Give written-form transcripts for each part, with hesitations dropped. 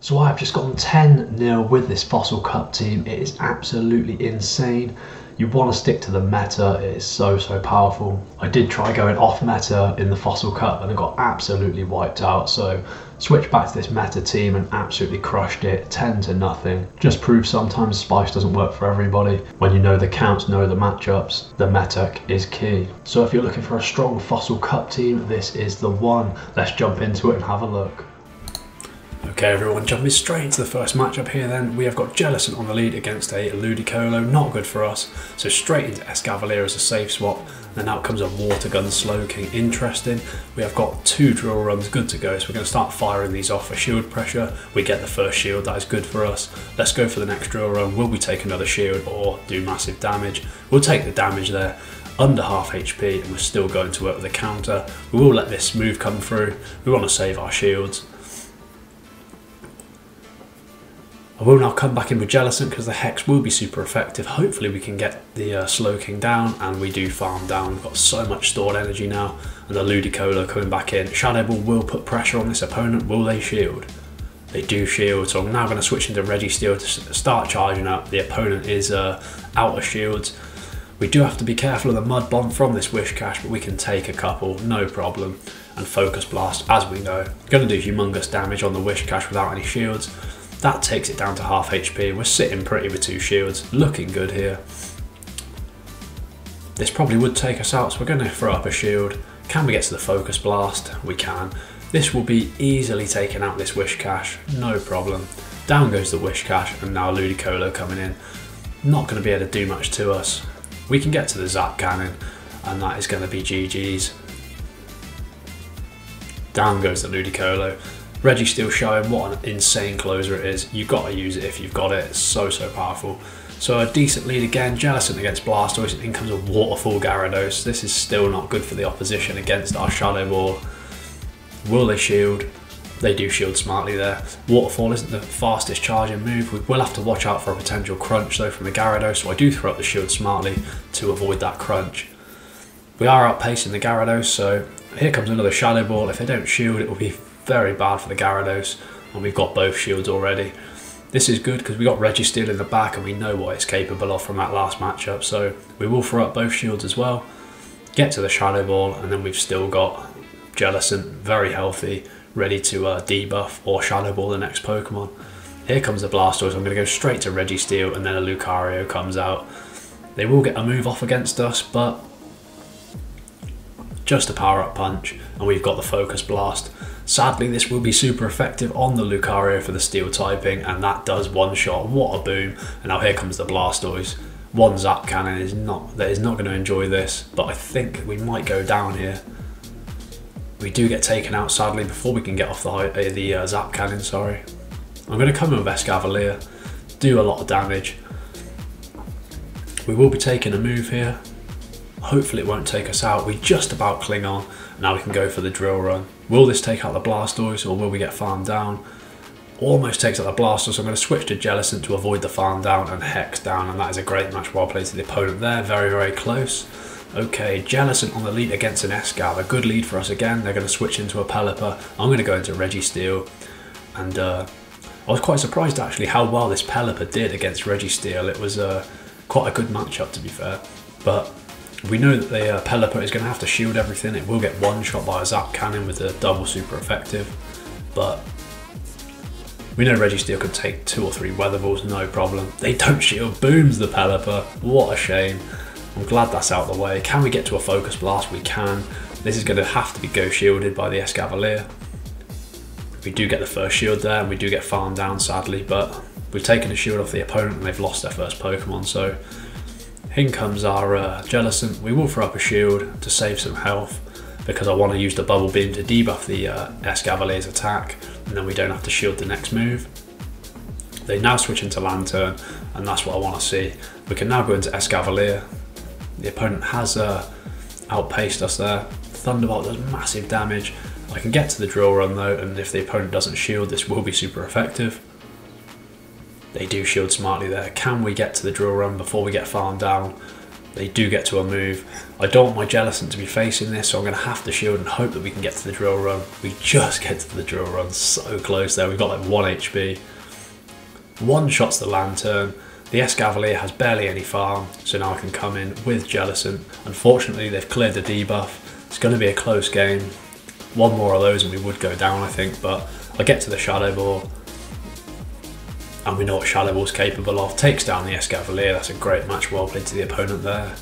So I've just gone 10-0 with this Fossil Cup team. It is absolutely insane. You want to stick to the meta, it is so powerful. I did try going off meta in the Fossil Cup and I got absolutely wiped out, so switched back to this meta team and absolutely crushed it, 10-0. Just proves sometimes Spice doesn't work for everybody. When you know the counts, know the matchups, the meta is key. So if you're looking for a strong Fossil Cup team, this is the one. Let's jump into it and have a look. Okay everyone, jumping straight into the first matchup here then. We have got Jellicent on the lead against a Ludicolo, not good for us. So straight into Escavalier as a safe swap. Then out comes a Water Gun Slowking, interesting. We have got 2 drill runs good to go, so we're going to start firing these off for shield pressure. We get the first shield, that is good for us. Let's go for the next drill run. Will we take another shield or do massive damage? We'll take the damage there. Under half HP and we're still going to work with the counter. We will let this move come through. We want to save our shields. I will now come back in with Jellicent because the Hex will be super effective. Hopefully we can get the Slowking down, and we do farm down. We've got so much stored energy now, and the Ludicolo coming back in. Shadow Ball will put pressure on this opponent. Will they shield? They do shield, so I'm now going to switch into Registeel to start charging up. The opponent is out of shields. We do have to be careful of the Mud Bomb from this Wish Cache, but we can take a couple, no problem. And Focus Blast, as we know, going to do humongous damage on the Wish Cache without any shields. That takes it down to half HP. We're sitting pretty with 2 shields. Looking good here. This probably would take us out, so we're going to throw up a shield. Can we get to the Focus Blast? We can. This will be easily taking out this Wish Cache. No problem. Down goes the Wish Cache, and now Ludicolo coming in. Not going to be able to do much to us. We can get to the Zap Cannon, and that is going to be GG's. Down goes the Ludicolo. Registeel showing what an insane closer it is. You've got to use it if you've got it. It's so powerful. So a decent lead again. Jellicent against Blastoise. In comes a Waterfall Gyarados. This is still not good for the opposition against our Shadow Ball. Will they shield? They do shield smartly there. Waterfall isn't the fastest charging move. We will have to watch out for a potential crunch though from the Gyarados, so I do throw up the shield smartly to avoid that crunch. We are outpacing the Gyarados, so here comes another Shadow Ball. If they don't shield, it will be very bad for the Gyarados, and we've got both shields already. This is good because we got Registeel in the back and we know what it's capable of from that last matchup, so we will throw up both shields as well. Get to the Shadow Ball, and then we've still got Jellicent, very healthy, ready to debuff or Shadow Ball the next Pokemon. Here comes the Blastoise. I'm going to go straight to Registeel, and then a Lucario comes out. They will get a move off against us, but just a power up punch, and we've got the Focus Blast. Sadly, this will be super effective on the Lucario for the steel typing, and that does one shot. What a boom. And now here comes the Blastoise. One Zap Cannon is not going to enjoy this, but I think we might go down here. We do get taken out sadly before we can get off the Zap Cannon, sorry. I'm going to come in with Escavalier, do a lot of damage. We will be taking a move here. Hopefully it won't take us out. We just about cling on. Now we can go for the drill run. Will this take out the Blastoise, or will we get farmed down? Almost takes out the Blastoise, so I'm going to switch to Jellicent to avoid the farm down and Hex down, and that is a great match well played to the opponent there. Very close. Okay, Jellicent on the lead against an Escav. A good lead for us again. They're going to switch into a Pelipper. I'm going to go into Registeel, and I was quite surprised actually how well this Pelipper did against Registeel. It was quite a good matchup to be fair, but we know that the Pelipper is going to have to shield everything. It will get one shot by a Zap Cannon with a double super effective, but we know Registeel could take 2 or 3 Weather Balls, no problem. They don't shield, booms the Pelipper, what a shame. I'm glad that's out of the way. Can we get to a Focus Blast? We can. This is going to have to be go shielded by the Escavalier. We do get the first shield there, and we do get farmed down sadly, but we've taken a shield off the opponent and they've lost their first Pokemon, so in comes our Jellicent. We will throw up a shield to save some health because I want to use the Bubble Beam to debuff the Escavalier's attack, and then we don't have to shield the next move. They now switch into Lantern, and that's what I want to see. We can now go into Escavalier. The opponent has outpaced us there. Thunderbolt does massive damage. I can get to the drill run though, and if the opponent doesn't shield, this will be super effective. They do shield smartly there. Can we get to the drill run before we get farmed down? They do get to a move. I don't want my Jellicent to be facing this, so I'm going to have to shield and hope that we can get to the drill run. We just get to the drill run, so close there. We've got like 1 HP. One shot's the Lantern. The Escavalier has barely any farm, so now I can come in with Jellicent. Unfortunately, they've cleared the debuff. It's going to be a close game. One more of those and we would go down, I think, but I get to the Shadow Ball. And we know what Shadow Ball's capable of. Takes down the Escavalier. That's a great match, well played to the opponent there.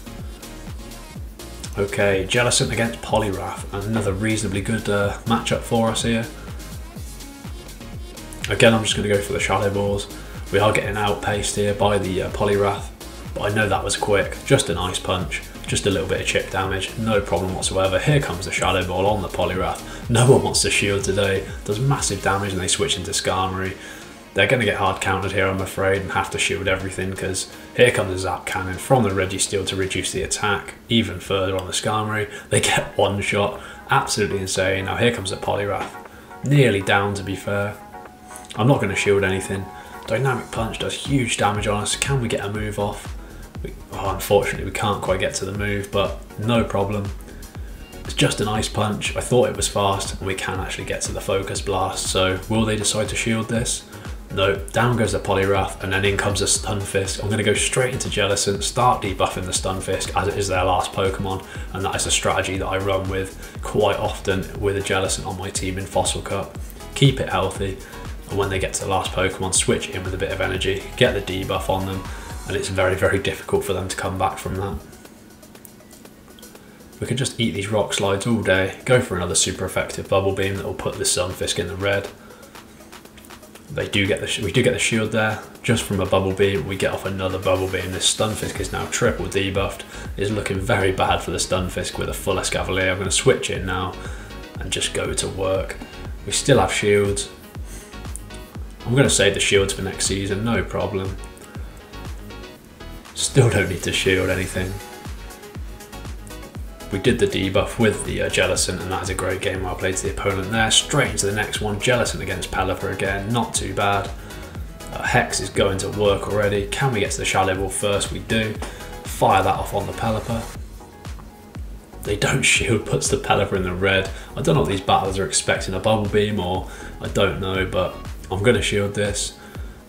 Okay, Jellicent against Poliwrath. Another reasonably good matchup for us here. Again, I'm just going to go for the Shadow Balls. We are getting outpaced here by the Poliwrath, but I know that was quick. Just an Ice Punch, just a little bit of chip damage, no problem whatsoever. Here comes the Shadow Ball on the Poliwrath. No one wants to shield today. Does massive damage and they switch into Skarmory. They're going to get hard countered here, I'm afraid, and have to shield everything because here comes the Zap Cannon from the Registeel to reduce the attack even further on the Skarmory. They get one shot, absolutely insane. Now here comes the Poliwrath, nearly down to be fair. I'm not going to shield anything. Dynamic Punch does huge damage on us. Can we get a move off? Unfortunately, we can't quite get to the move, but no problem. It's just an Ice Punch. I thought it was fast, and we can actually get to the Focus Blast. So will they decide to shield this? No, down goes the Poliwrath, and then in comes a Stunfisk. I'm going to go straight into Jellicent, start debuffing the Stunfisk as it is their last Pokemon, and that is a strategy that I run with quite often with a Jellicent on my team in Fossil Cup. Keep it healthy, and when they get to the last Pokemon, switch in with a bit of energy, get the debuff on them, and it's very, very difficult for them to come back from that. We can just eat these Rock Slides all day, go for another super effective Bubble Beam that will put the Stunfisk in the red. We do get the shield there. Just from a Bubble Beam, we get off another Bubble Beam. This Stunfisk is now triple debuffed. It's looking very bad for the Stunfisk with a full Escavalier. I'm going to switch in now and just go to work. We still have shields. I'm going to save the shields for next season, no problem. Still don't need to shield anything. We did the debuff with the Jellicent, and that is a great game well played to the opponent there. Straight into the next one, Jellicent against Pelipper again, not too bad. Hex is going to work already. Can we get to the Shadow Ball first? We do. Fire that off on the Pelipper. They don't shield, puts the Pelipper in the red. I don't know what these battlers are expecting, a Bubble Beam or I don't know, but I'm going to shield this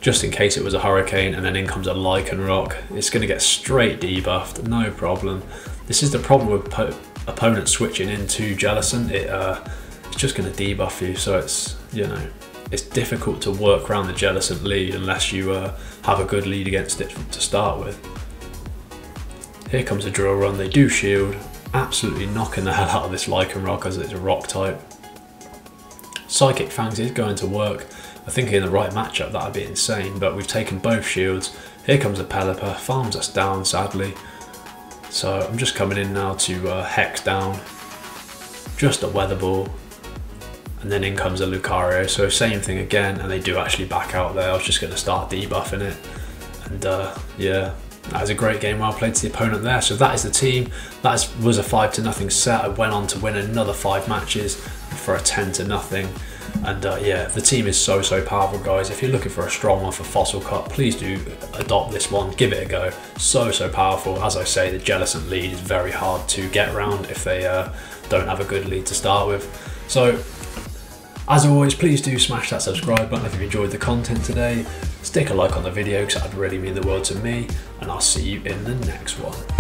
just in case it was a Hurricane, and then in comes a Lycanroc. It's going to get straight debuffed, no problem. This is the problem with opponents switching into Jellicent. It's just going to debuff you, so it's, you know, it's difficult to work around the Jellicent lead unless you have a good lead against it to start with. Here comes a Drill Run. They do shield, absolutely knocking the hell out of this Lycanroc as it's a rock type. Psychic Fangs is going to work. I think in the right matchup that would be insane, but we've taken both shields. Here comes a Pelipper, farms us down sadly. So I'm just coming in now to Hex down, just a Weather Ball, and then in comes a Lucario. So same thing again, and they do actually back out there. I was just going to start debuffing it, and yeah, that was a great game well played to the opponent there. So that is the team. That was a 5-0 set. I went on to win another 5 matches for a 10-0. And yeah, the team is so powerful, guys. If you're looking for a strong one for Fossil Cup, please do adopt this one, give it a go. So powerful. As I say, the Jellicent lead is very hard to get around if they don't have a good lead to start with. So as always, please do smash that subscribe button if you've enjoyed the content today. Stick a like on the video because that would really mean the world to me, and I'll see you in the next one.